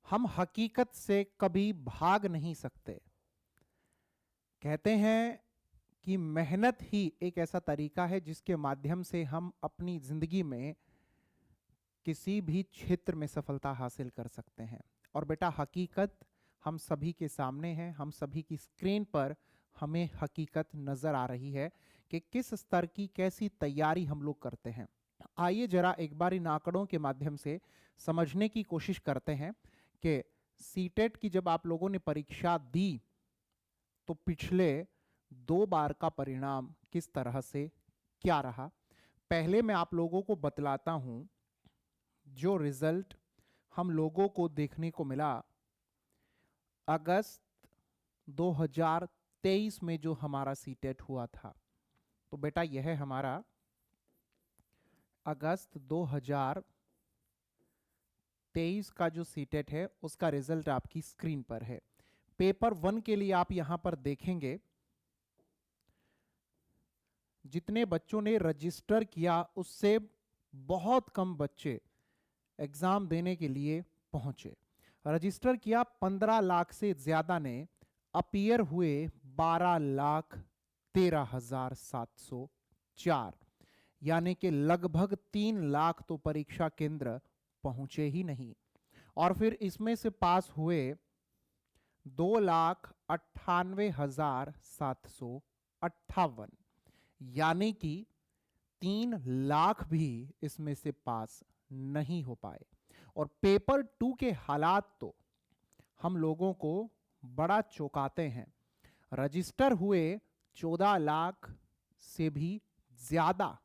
हम हकीकत से कभी भाग नहीं सकते। कहते हैं कि मेहनत ही एक ऐसा तरीका है जिसके माध्यम से हम अपनी जिंदगी में किसी भी क्षेत्र में सफलता हासिल कर सकते हैं। और बेटा, हकीकत हम सभी के सामने है, हम सभी की स्क्रीन पर हमें हकीकत नजर आ रही है कि किस स्तर की कैसी तैयारी हम लोग करते हैं। आइए जरा एक बार इन आंकड़ों के माध्यम से समझने की कोशिश करते हैं कि सीटेट की जब आप लोगों ने परीक्षा दी तो पिछले 2 बार का परिणाम किस तरह से क्या रहा। पहले मैं आप लोगों को बतलाता हूं जो रिजल्ट हम लोगों को देखने को मिला अगस्त 2023 में जो हमारा सीटेट हुआ था। तो बेटा, यह है हमारा अगस्त 2023 का जो सीटेट है उसका रिजल्ट आपकी स्क्रीन पर है। पेपर 1 के लिए आप यहां पर देखेंगे जितने बच्चों ने रजिस्टर किया उससे बहुत कम बच्चे एग्जाम देने के लिए पहुंचे। रजिस्टर किया 15 लाख से ज्यादा ने, अपीयर हुए 12,13,704, यानी कि लगभग 3 लाख तो परीक्षा केंद्र पहुंचे ही नहीं। और फिर इसमें से पास हुए 2,98,758, यानी कि 3 लाख भी इसमें से पास नहीं हो पाए। और पेपर 2 के हालात तो हम लोगों को बड़ा चौंकाते हैं। रजिस्टर हुए 14 लाख से भी ज्यादा,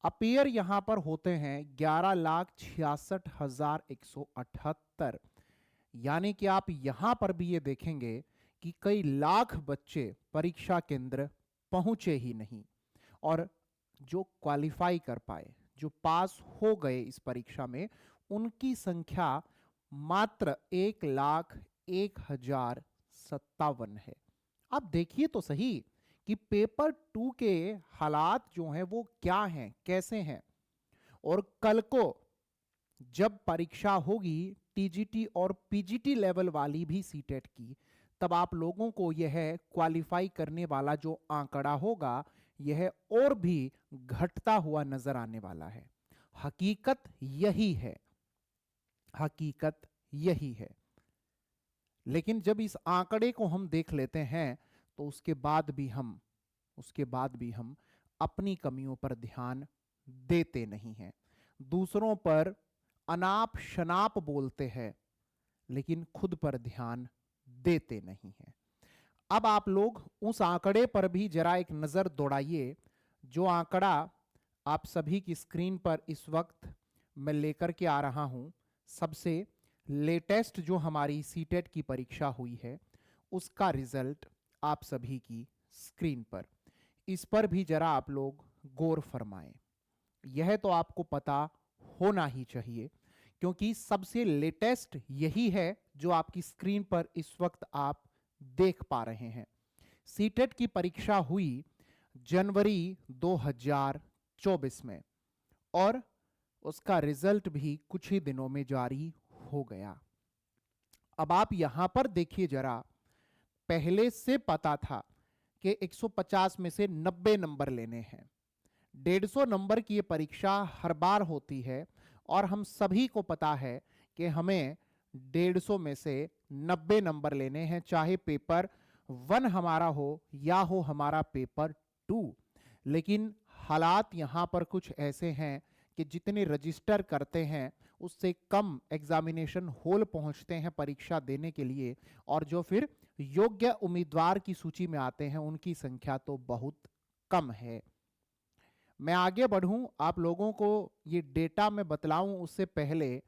अपीयर यहां पर होते हैं 11,66,178, यानी कि आप यहां पर भी ये देखेंगे कि कई लाख बच्चे परीक्षा केंद्र पहुंचे ही नहीं। और जो क्वालिफाई कर पाए, जो पास हो गए इस परीक्षा में, उनकी संख्या मात्र 1,01,057 है। अब देखिए तो सही कि पेपर 2 के हालात जो हैं वो क्या हैं, कैसे हैं। और कल को जब परीक्षा होगी टीजीटी और पीजीटी लेवल वाली भी सीटेट की, तब आप लोगों को यह क्वालिफाई करने वाला जो आंकड़ा होगा यह और भी घटता हुआ नजर आने वाला है। हकीकत यही है, हकीकत यही है। लेकिन जब इस आंकड़े को हम देख लेते हैं तो उसके बाद भी हम अपनी कमियों पर ध्यान देते नहीं हैं, दूसरों पर अनाप शनाप बोलते हैं, लेकिन खुद पर ध्यान देते नहीं हैं। अब आप लोग उस आंकड़े पर भी जरा एक नजर दौड़ाइए जो आंकड़ा आप सभी की स्क्रीन पर इस वक्त मैं लेकर के आ रहा हूं। सबसे लेटेस्ट जो हमारी सीटेट की परीक्षा हुई है उसका रिजल्ट आप सभी की स्क्रीन पर, इस पर भी जरा आप लोग गौर फरमाएं। यह तो आपको पता होना ही चाहिए क्योंकि सबसे लेटेस्ट यही है जो आपकी स्क्रीन पर इस वक्त आप देख पा रहे हैं। सीटेट की परीक्षा हुई जनवरी 2024 में और उसका रिजल्ट भी कुछ ही दिनों में जारी हो गया। अब आप यहां पर देखिए जरा, पहले से पता था कि 150 में से 90 नंबर लेने हैं। 150 नंबर की ये परीक्षा हर बार होती है और हम सभी को पता है कि हमें 150 में से 90 नंबर लेने हैं, चाहे पेपर 1 हमारा हो या हो हमारा पेपर 2। लेकिन हालात यहां पर कुछ ऐसे हैं कि जितने रजिस्टर करते हैं उससे कम एग्जामिनेशन हॉल पहुंचते हैं परीक्षा देने के लिए, और जो फिर योग्य उम्मीदवार की सूची में आते हैं उनकी संख्या तो बहुत कम है। मैं आगे बढ़ूं, आप लोगों को ये डेटा मैं बतलाऊं उससे पहले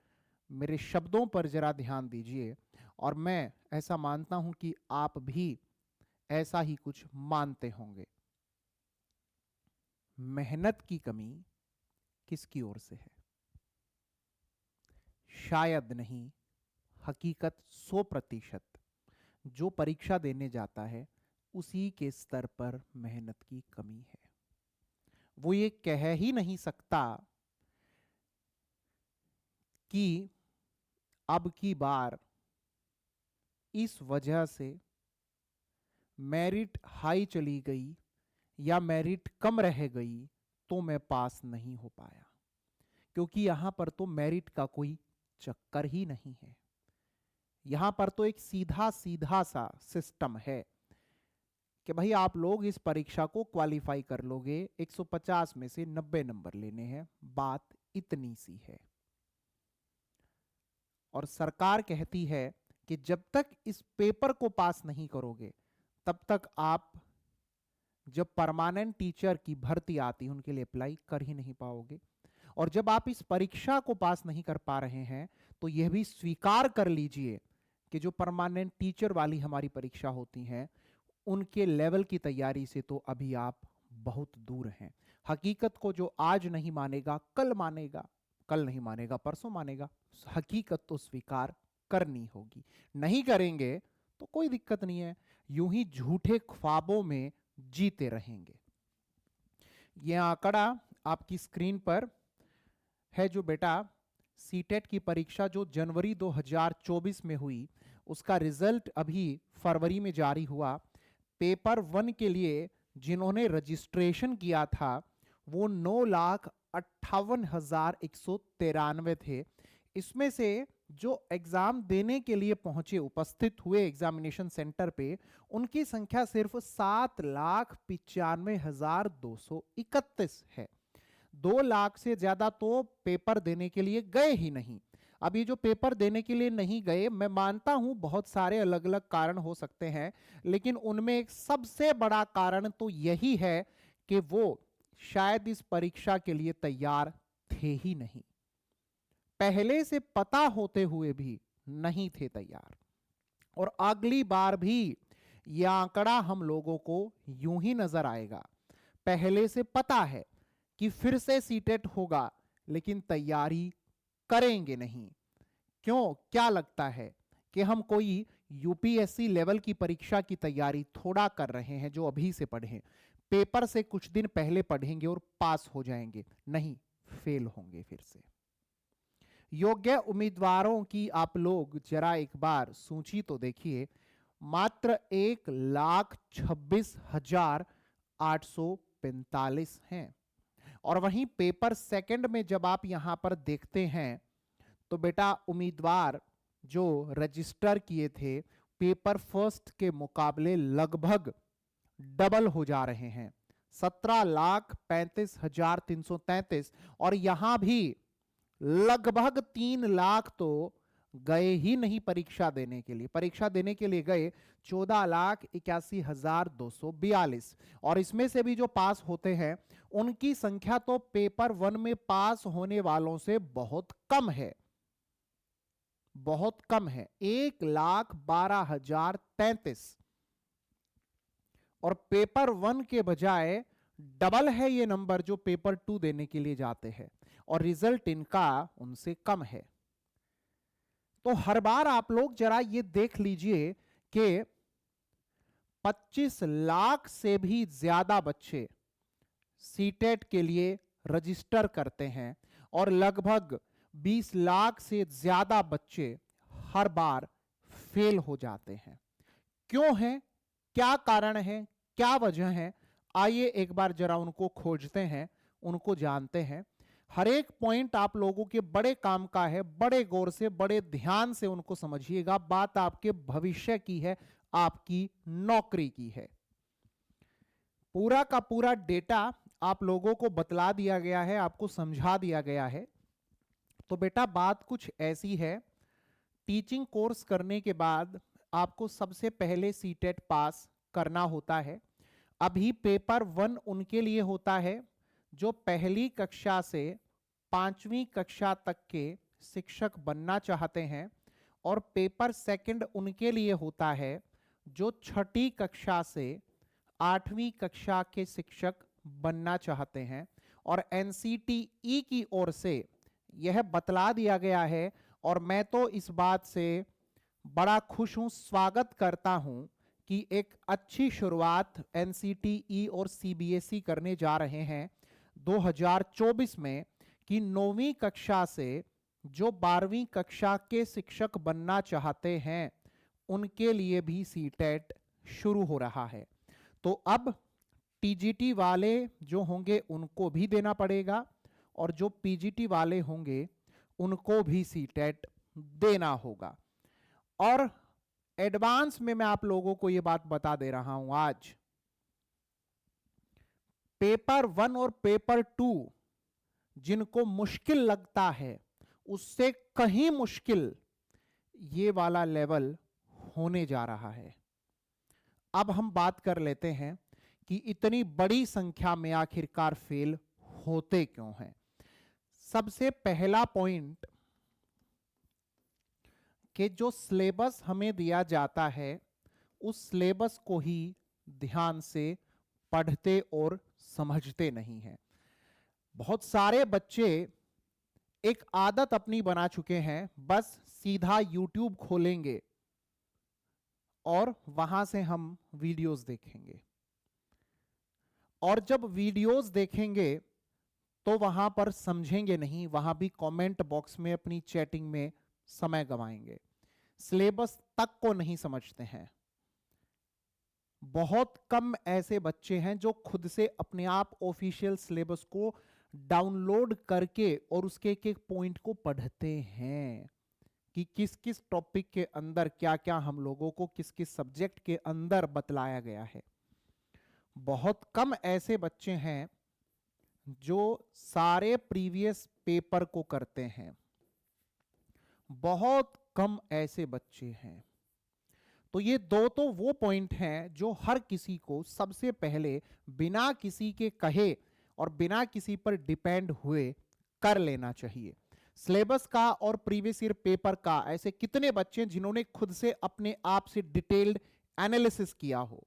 मेरे शब्दों पर जरा ध्यान दीजिए। और मैं ऐसा मानता हूं कि आप भी ऐसा ही कुछ मानते होंगे। मेहनत की कमी किसकी ओर से है? शायद नहीं, हकीकत 100% जो परीक्षा देने जाता है उसी के स्तर पर मेहनत की कमी है। वो ये कह ही नहीं सकता कि अब की बार इस वजह से मेरिट हाई चली गई या मेरिट कम रह गई तो मैं पास नहीं हो पाया, क्योंकि यहां पर तो मेरिट का कोई चक्कर ही नहीं है। यहां पर तो एक सीधा सीधा सा सिस्टम है कि भाई आप लोग इस परीक्षा को क्वालिफाई कर लोगे, 150 में से 90 नंबर लेने हैं, बात इतनी सी है। और सरकार कहती है कि जब तक इस पेपर को पास नहीं करोगे तब तक आप जब परमानेंट टीचर की भर्ती आती है उनके लिए अप्लाई कर ही नहीं पाओगे। और जब आप इस परीक्षा को पास नहीं कर पा रहे हैं तो यह भी स्वीकार कर लीजिए कि जो परमानेंट टीचर वाली हमारी परीक्षा होती हैं उनके लेवल की तैयारी से तो अभी आप बहुत दूर हैं। हकीकत को जो आज नहीं मानेगा कल मानेगा, कल नहीं मानेगा परसों मानेगा। हकीकत तो स्वीकार करनी होगी। नहीं करेंगे तो कोई दिक्कत नहीं है, यूं ही झूठे ख्वाबों में जीते रहेंगे। यह आंकड़ा आपकी स्क्रीन पर है जो बेटा सीटेट की परीक्षा जो जनवरी 2024 में हुई उसका रिजल्ट अभी फरवरी में जारी हुआ। पेपर 1 के लिए जिन्होंने रजिस्ट्रेशन किया था वो 9,58,193 थे। इसमें से जो एग्जाम देने के लिए पहुंचे उपस्थित हुए एग्जामिनेशन सेंटर पे उनकी संख्या सिर्फ 7,95,231 है। 2 लाख से ज्यादा तो पेपर देने के लिए गए ही नहीं। अब ये जो पेपर देने के लिए नहीं गए, मैं मानता हूं बहुत सारे अलग अलग कारण हो सकते हैं, लेकिन उनमें एक सबसे बड़ा कारण तो यही है कि वो शायद इस परीक्षा के लिए तैयार थे ही नहीं, पहले से पता होते हुए भी नहीं थे तैयार। और अगली बार भी यह आंकड़ा हम लोगों को यूं ही नजर आएगा, पहले से पता है कि फिर से सीटेट होगा लेकिन तैयारी करेंगे नहीं। क्यों, क्या लगता है कि हम कोई यूपीएससी लेवल की परीक्षा की तैयारी थोड़ा कर रहे हैं जो अभी से पढ़ें, पेपर से कुछ दिन पहले पढ़ेंगे और पास हो जाएंगे? नहीं, फेल होंगे फिर से। योग्य उम्मीदवारों की आप लोग जरा एक बार सूची तो देखिए, मात्र 1,26,845 हैं। और वहीं पेपर सेकंड में जब आप यहां पर देखते हैं तो बेटा उम्मीदवार जो रजिस्टर किए थे पेपर फर्स्ट के मुकाबले लगभग डबल हो जा रहे हैं, 17,35,333। और यहां भी लगभग 3 लाख तो गए ही नहीं परीक्षा देने के लिए। परीक्षा देने के लिए गए 14,81,242। और इसमें से भी जो पास होते हैं उनकी संख्या तो पेपर 1 में पास होने वालों से बहुत कम है, बहुत कम है, 1,12,033। और पेपर 1 के बजाय डबल है ये नंबर जो पेपर 2 देने के लिए जाते हैं, और रिजल्ट इनका उनसे कम है। तो हर बार आप लोग जरा ये देख लीजिए कि 25 लाख से भी ज्यादा बच्चे सीटेट के लिए रजिस्टर करते हैं और लगभग 20 लाख से ज्यादा बच्चे हर बार फेल हो जाते हैं। क्यों है, क्या कारण है, क्या वजह है? आइए एक बार जरा उनको खोजते हैं, उनको जानते हैं। हर एक पॉइंट आप लोगों के बड़े काम का है, बड़े गौर से बड़े ध्यान से उनको समझिएगा। बात आपके भविष्य की है, आपकी नौकरी की है। पूरा का पूरा डेटा आप लोगों को बतला दिया गया है, आपको समझा दिया गया है। तो बेटा बात कुछ ऐसी है, टीचिंग कोर्स करने के बाद आपको सबसे पहले सीटेट पास करना होता है। अभी पेपर 1 उनके लिए होता है जो पहली कक्षा से 5वीं कक्षा तक के शिक्षक बनना चाहते हैं, और पेपर सेकंड उनके लिए होता है जो 6ठी कक्षा से 8वीं कक्षा के शिक्षक बनना चाहते हैं। और एनसीटीई की ओर से यह बतला दिया गया है, और मैं तो इस बात से बड़ा खुश हूं, स्वागत करता हूं कि एक अच्छी शुरुआत एनसीटीई और सीबीएसई करने जा रहे हैं 2024 में, कि 9वीं कक्षा से जो 12वीं कक्षा के शिक्षक बनना चाहते हैं उनके लिए भी सीटेट शुरू हो रहा है। तो अब टीजीटी वाले जो होंगे उनको भी देना पड़ेगा और जो पीजीटी वाले होंगे उनको भी सीटेट देना होगा। और एडवांस में मैं आप लोगों को यह बात बता दे रहा हूं, आज पेपर 1 और पेपर 2 जिनको मुश्किल लगता है उससे कहीं मुश्किल ये वाला लेवल होने जा रहा है। अब हम बात कर लेते हैं कि इतनी बड़ी संख्या में आखिरकार फेल होते क्यों हैं। सबसे पहला पॉइंट कि जो सिलेबस हमें दिया जाता है उस सिलेबस को ही ध्यान से पढ़ते और समझते नहीं हैं। बहुत सारे बच्चे एक आदत अपनी बना चुके हैं, बस सीधा YouTube खोलेंगे और वहां से हम वीडियोस देखेंगे, और जब वीडियोस देखेंगे तो वहां पर समझेंगे नहीं, वहां भी कमेंट बॉक्स में अपनी चैटिंग में समय गवाएंगे, सिलेबस तक को नहीं समझते हैं। बहुत कम ऐसे बच्चे हैं जो खुद से अपने आप ऑफिशियल सिलेबस को डाउनलोड करके और उसके एक एक पॉइंट को पढ़ते हैं कि किस किस टॉपिक के अंदर क्या क्या हम लोगों को किस किस सब्जेक्ट के अंदर बतलाया गया है। बहुत कम ऐसे बच्चे हैं जो सारे प्रीवियस पेपर को करते हैं, बहुत कम ऐसे बच्चे हैं। तो ये दो तो वो पॉइंट हैं जो हर किसी को सबसे पहले बिना किसी के कहे और बिना किसी पर डिपेंड हुए कर लेना चाहिए। सिलेबस का और प्रीवियस ईयर पेपर का ऐसे कितने बच्चे हैं जिन्होंने खुद से अपने आप से डिटेल्ड एनालिसिस किया हो?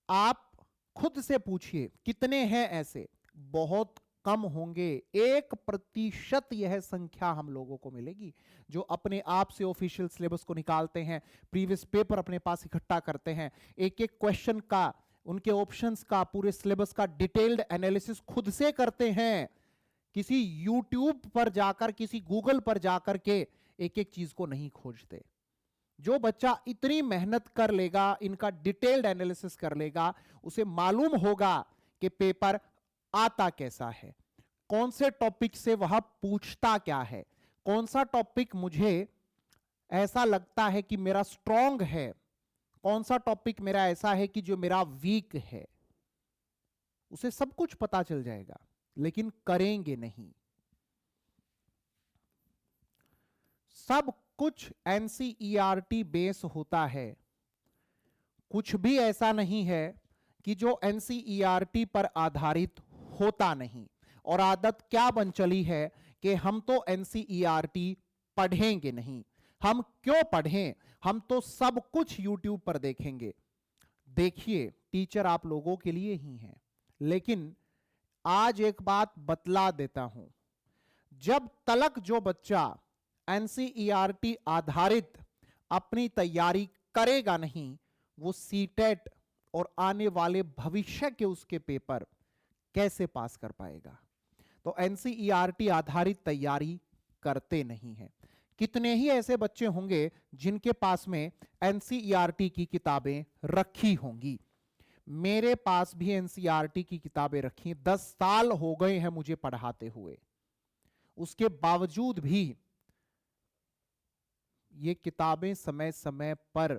आप खुद से पूछिए कितने हैं ऐसे? बहुत कम होंगे। 1% यह संख्या हम लोगों को मिलेगी जो अपने आप से ऑफिशियल सिलेबस को निकालते हैं, प्रीवियस पेपर अपने पास इकट्ठा करते हैं, एक एक क्वेश्चन का, उनके ऑप्शंस का, पूरे सिलेबस का डिटेल्ड एनालिसिस खुद से करते हैं। किसी यूट्यूब पर जाकर, किसी गूगल पर जाकर के एक एक चीज को नहीं खोजते। जो बच्चा इतनी मेहनत कर लेगा, इनका डिटेल्ड एनालिसिस कर लेगा, उसे मालूम होगा कि पेपर आता कैसा है, कौन से टॉपिक से वह पूछता क्या है, कौन सा टॉपिक मुझे ऐसा लगता है कि मेरा स्ट्रांग है, कौन सा टॉपिक मेरा ऐसा है कि जो मेरा वीक है। उसे सब कुछ पता चल जाएगा, लेकिन करेंगे नहीं। सब कुछ एनसीईआरटी बेस होता है, कुछ भी ऐसा नहीं है कि जो एनसीईआरटी पर आधारित होता नहीं। और आदत क्या बन चली है कि हम तो एनसीईआरटी पढ़ेंगे नहीं। हम क्यों पढ़ें? हम तो सब कुछ यूट्यूब पर देखेंगे। देखिए, टीचर आप लोगों के लिए ही हैं, लेकिन आज एक बात बतला देता हूं, जब तलक जो बच्चा एनसीईआरटी आधारित अपनी तैयारी करेगा नहीं, वो सीटेट और आने वाले भविष्य के उसके पेपर कैसे पास कर पाएगा? तो एनसीईआरटी आधारित तैयारी करते नहीं है। कितने ही ऐसे बच्चे होंगे जिनके पास में एनसीईआरटी की किताबें रखी होंगी। मेरे पास भी एनसीईआरटी की किताबें रखी, 10 साल हो गए हैं मुझे पढ़ाते हुए, उसके बावजूद भी ये किताबें समय समय पर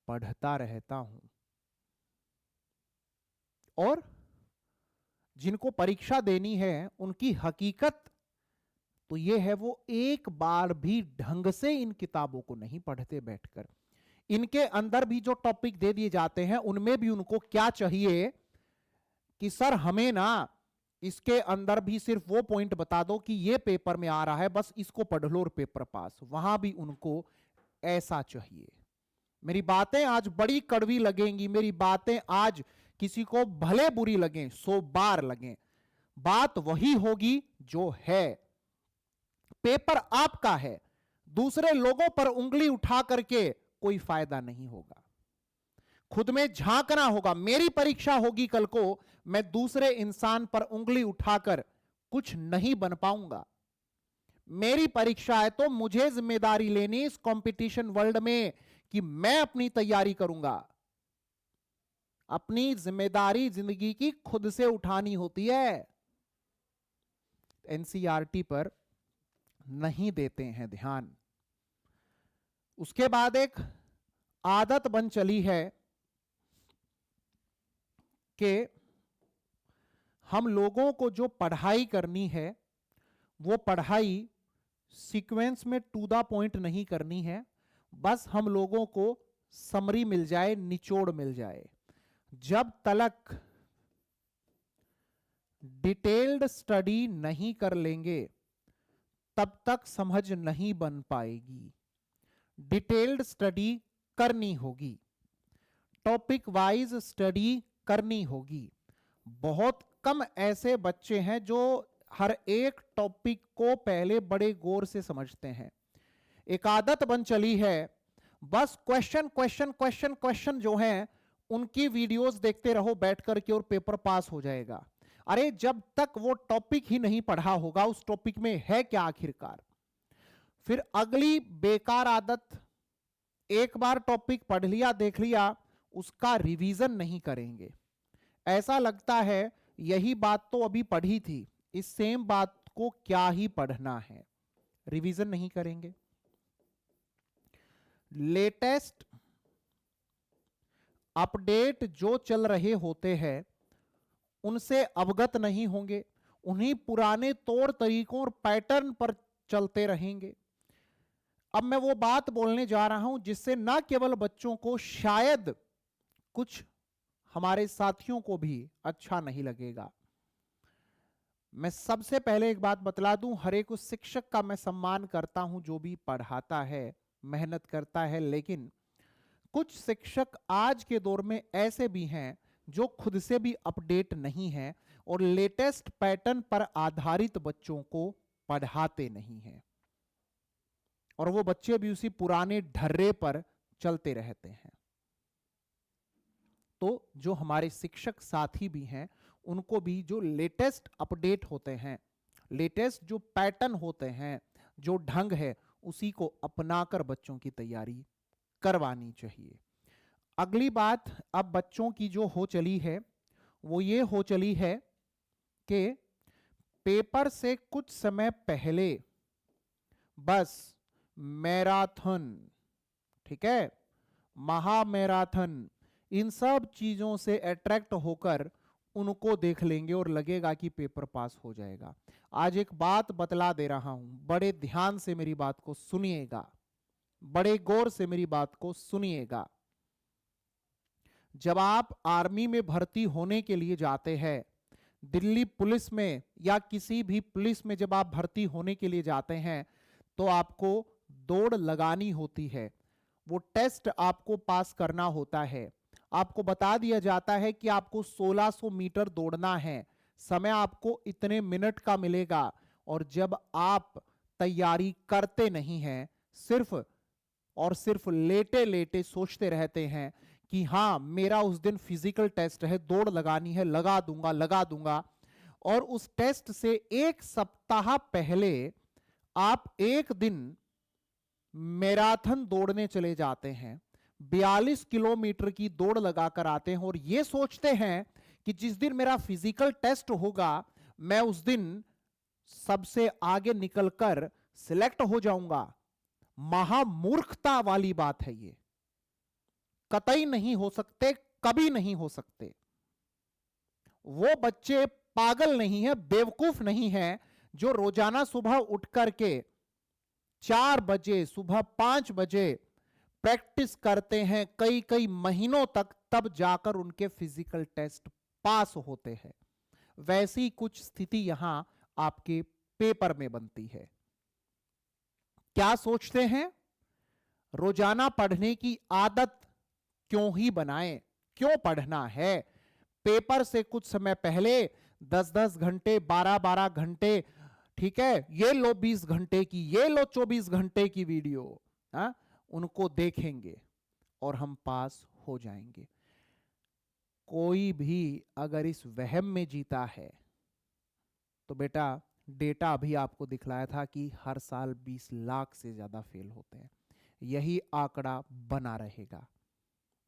पढ़ता रहता हूं। और जिनको परीक्षा देनी है उनकी हकीकत तो ये है, वो एक बार भी ढंग से इन किताबों को नहीं पढ़ते बैठकर। इनके अंदर भी जो टॉपिक दे दिए जाते हैं उनमें भी उनको क्या चाहिए कि सर हमें ना इसके अंदर भी सिर्फ वो पॉइंट बता दो कि ये पेपर में आ रहा है, बस इसको पढ़ लो और पेपर पास। वहां भी उनको ऐसा चाहिए। मेरी बातें आज बड़ी कड़वी लगेंगी, मेरी बातें आज किसी को भले बुरी लगें, 100 बार लगें, बात वही होगी जो है। पेपर आपका है, दूसरे लोगों पर उंगली उठा करके कोई फायदा नहीं होगा। खुद में झांकना होगा। मेरी परीक्षा होगी कल को, मैं दूसरे इंसान पर उंगली उठाकर कुछ नहीं बन पाऊंगा। मेरी परीक्षा है तो मुझे जिम्मेदारी लेनी इस कंपटीशन वर्ल्ड में कि मैं अपनी तैयारी करूंगा। अपनी जिम्मेदारी जिंदगी की खुद से उठानी होती है। एनसीईआरटी पर नहीं देते हैं ध्यान। उसके बाद एक आदत बन चली है कि हम लोगों को जो पढ़ाई करनी है वो पढ़ाई सीक्वेंस में टू द पॉइंट नहीं करनी है। बस हम लोगों को समरी मिल जाए, निचोड़ मिल जाए। जब तक डिटेल्ड स्टडी नहीं कर लेंगे तब तक समझ नहीं बन पाएगी। डिटेल्ड स्टडी करनी होगी, टॉपिक वाइज स्टडी करनी होगी। बहुत कम ऐसे बच्चे हैं जो हर एक टॉपिक को पहले बड़े गौर से समझते हैं। एक आदत बन चली है बस क्वेश्चन क्वेश्चन क्वेश्चन क्वेश्चन जो हैं उनकी वीडियोस देखते रहो बैठ करके और पेपर पास हो जाएगा। अरे जब तक वो टॉपिक ही नहीं पढ़ा होगा उस टॉपिक में है क्या आखिरकार। फिर अगली बेकार आदत, एक बार टॉपिक पढ़ लिया देख लिया उसका रिवीजन नहीं करेंगे। ऐसा लगता है यही बात तो अभी पढ़ी थी, इस सेम बात को क्या ही पढ़ना है, रिवीजन नहीं करेंगे। लेटेस्ट अपडेट जो चल रहे होते हैं उनसे अवगत नहीं होंगे, उन्हीं पुराने तौर तरीकों और पैटर्न पर चलते रहेंगे। अब मैं वो बात बोलने जा रहा हूं जिससे ना केवल बच्चों को, शायद कुछ हमारे साथियों को भी अच्छा नहीं लगेगा। मैं सबसे पहले एक बात बतला दूं, हर एक उस शिक्षक का मैं सम्मान करता हूं जो भी पढ़ाता है, मेहनत करता है, लेकिन कुछ शिक्षक आज के दौर में ऐसे भी हैं जो खुद से भी अपडेट नहीं हैं और लेटेस्ट पैटर्न पर आधारित बच्चों को पढ़ाते नहीं हैं, और वो बच्चे भी उसी पुराने ढर्रे पर चलते रहते हैं। तो जो हमारे शिक्षक साथी भी हैं उनको भी जो लेटेस्ट अपडेट होते हैं, लेटेस्ट जो पैटर्न होते हैं, जो ढंग है, उसी को अपनाकर बच्चों की तैयारी करवानी चाहिए। अगली बात अब बच्चों की जो हो चली है वो ये हो चली है कि पेपर से कुछ समय पहले बस मैराथन, ठीक है, महामैराथन, इन सब चीजों से अट्रैक्ट होकर उनको देख लेंगे और लगेगा कि पेपर पास हो जाएगा। आज एक बात बतला दे रहा हूं, बड़े ध्यान से मेरी बात को सुनिएगा, बड़े गौर से मेरी बात को सुनिएगा। जब आप आर्मी में भर्ती होने के लिए जाते हैं, दिल्ली पुलिस में या किसी भी पुलिस में जब आप भर्ती होने के लिए जाते हैं तो आपको दौड़ लगानी होती है, वो टेस्ट आपको पास करना होता है। आपको बता दिया जाता है कि आपको 1600 मीटर दौड़ना है, समय आपको इतने मिनट का मिलेगा, और जब आप तैयारी करते नहीं हैं, सिर्फ और सिर्फ लेटे लेटे सोचते रहते हैं कि हाँ मेरा उस दिन फिजिकल टेस्ट है, दौड़ लगानी है, लगा दूंगा लगा दूंगा, और उस टेस्ट से एक सप्ताह पहले आप एक दिन मैराथन दौड़ने चले जाते हैं, 42 किलोमीटर की दौड़ लगाकर आते हैं और ये सोचते हैं कि जिस दिन मेरा फिजिकल टेस्ट होगा मैं उस दिन सबसे आगे निकलकर सिलेक्ट हो जाऊंगा। महामूर्खता वाली बात है ये, कतई नहीं हो सकते, कभी नहीं हो सकते। वो बच्चे पागल नहीं है, बेवकूफ नहीं है जो रोजाना सुबह उठ करके 4 बजे, सुबह 5 बजे प्रैक्टिस करते हैं कई कई महीनों तक, तब जाकर उनके फिजिकल टेस्ट पास होते हैं। वैसी कुछ स्थिति यहां आपके पेपर में बनती है। क्या सोचते हैं, रोजाना पढ़ने की आदत क्यों ही बनाएं, क्यों पढ़ना है, पेपर से कुछ समय पहले 10-10 घंटे, 12-12 घंटे, ठीक है, ये लो 20 घंटे की, ये लो 24 घंटे की वीडियो, हा? उनको देखेंगे और हम पास हो जाएंगे। कोई भी अगर इस वहम में जीता है तो बेटा डेटा अभी आपको दिखलाया था कि हर साल 20 लाख से ज्यादा फेल होते हैं। यही आंकड़ा बना रहेगा,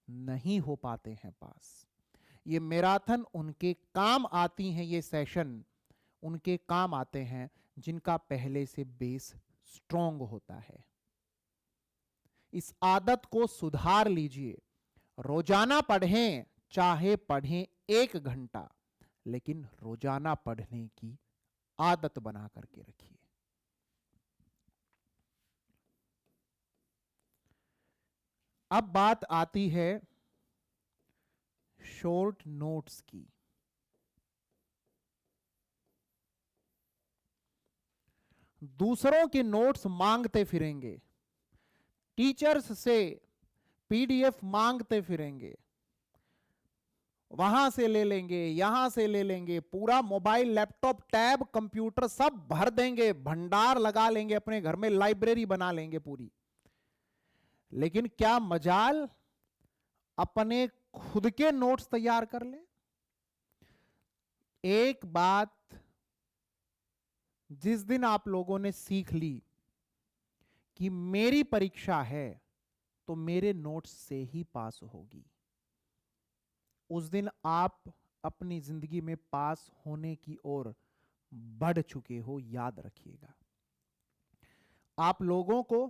नहीं हो पाते हैं पास। ये मैराथन उनके काम आती हैं, ये सेशन उनके काम आते हैं जिनका पहले से बेस स्ट्रांग होता है। इस आदत को सुधार लीजिए। रोजाना पढ़ें, चाहे पढ़ें 1 घंटा, लेकिन रोजाना पढ़ने की आदत बना करके रखिए। अब बात आती है शॉर्ट नोट्स की। दूसरों के नोट्स मांगते फिरेंगे, टीचर्स से पीडीएफ मांगते फिरेंगे, वहां से ले लेंगे, यहां से ले लेंगे, पूरा मोबाइल, लैपटॉप, टैब, कंप्यूटर सब भर देंगे, भंडार लगा लेंगे, अपने घर में लाइब्रेरी बना लेंगे पूरी। लेकिन क्या मजाल अपने खुद के नोट्स तैयार कर ले? एक बात जिस दिन आप लोगों ने सीख ली कि मेरी परीक्षा है तो मेरे नोट्स से ही पास होगी, उस दिन आप अपनी जिंदगी में पास होने की ओर बढ़ चुके हो, याद रखिएगा। आप लोगों को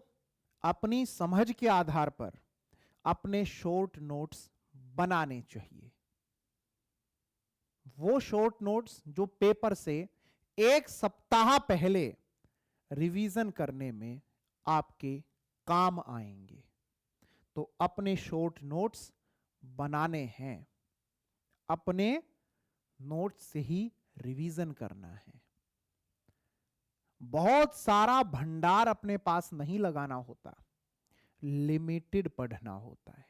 अपनी समझ के आधार पर अपने शॉर्ट नोट्स बनाने चाहिए। वो शॉर्ट नोट्स जो पेपर से 1 सप्ताह पहले रिवीजन करने में आपके काम आएंगे। तो अपने शॉर्ट नोट्स बनाने हैं, अपने नोट्स से ही रिवीजन करना है। बहुत सारा भंडार अपने पास नहीं लगाना होता, लिमिटेड पढ़ना होता है।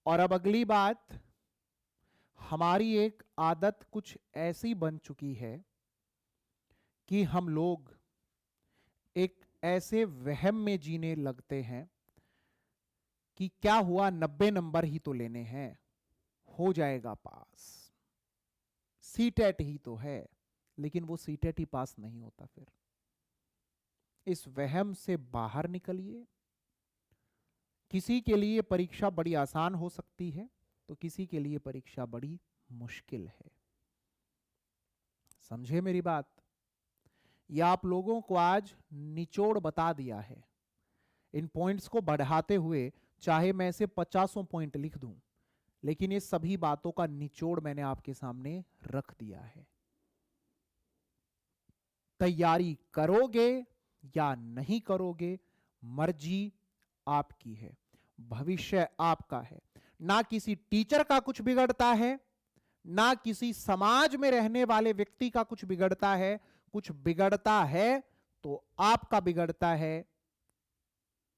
और अब अगली बात, हमारी एक आदत कुछ ऐसी बन चुकी है कि हम लोग एक ऐसे वहम में जीने लगते हैं कि क्या हुआ, 90 नंबर ही तो लेने हैं, हो जाएगा पास, सीटेट ही तो है। लेकिन वो सीटेट ही पास नहीं होता। फिर इस वहम से बाहर निकलिए। किसी के लिए परीक्षा बड़ी आसान हो सकती है, तो किसी के लिए परीक्षा बड़ी मुश्किल है। समझे मेरी बात? यह आप लोगों को आज निचोड़ बता दिया है। इन पॉइंट्स को बढ़ाते हुए चाहे मैं इसे 50 पॉइंट लिख दूं, लेकिन ये सभी बातों का निचोड़ मैंने आपके सामने रख दिया है। तैयारी करोगे या नहीं करोगे, मर्जी आपकी है, भविष्य आपका है। ना किसी टीचर का कुछ बिगड़ता है, ना किसी समाज में रहने वाले व्यक्ति का कुछ बिगड़ता है। कुछ बिगड़ता है तो आपका बिगड़ता है।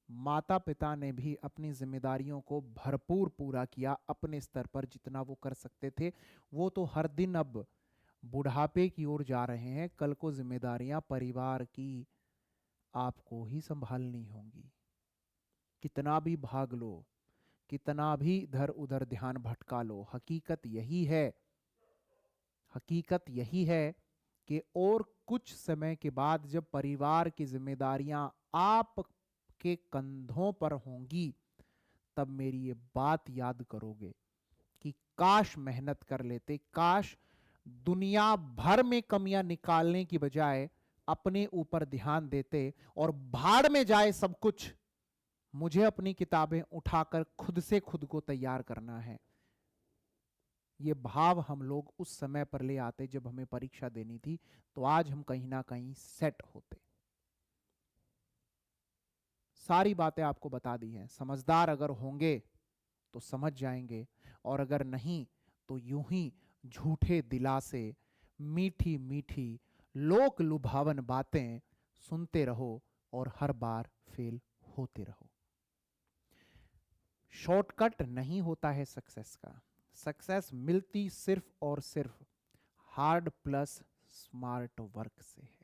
माता पिता ने भी अपनी जिम्मेदारियों को भरपूर पूरा किया, अपने स्तर पर जितना वो कर सकते थे। वो तो हर दिन अब बुढ़ापे की ओर जा रहे हैं। कल को जिम्मेदारियां परिवार की आपको ही संभालनी होंगी। कितना भी भाग लो, कितना भी इधर उधर ध्यान भटका लो, हकीकत यही है, हकीकत यही है कि और कुछ समय के बाद जब परिवार की जिम्मेदारियां आपके कंधों पर होंगी, तब मेरी ये बात याद करोगे कि काश मेहनत कर लेते, काश दुनिया भर में कमियां निकालने की बजाय अपने ऊपर ध्यान देते। और भाड़ में जाए सब कुछ, मुझे अपनी किताबें उठाकर खुद से खुद को तैयार करना है। ये भाव हम लोग उस समय पर ले आते जब हमें परीक्षा देनी थी, तो आज हम कहीं ना कहीं सेट होते। सारी बातें आपको बता दी हैं। समझदार अगर होंगे तो समझ जाएंगे, और अगर नहीं तो यूं ही झूठे दिलासे, मीठी मीठी लोक लुभावन बातें सुनते रहो और हर बार फेल होते रहो। शॉर्टकट नहीं होता है सक्सेस का। सक्सेस मिलती सिर्फ और सिर्फ हार्ड प्लस स्मार्ट वर्क से है।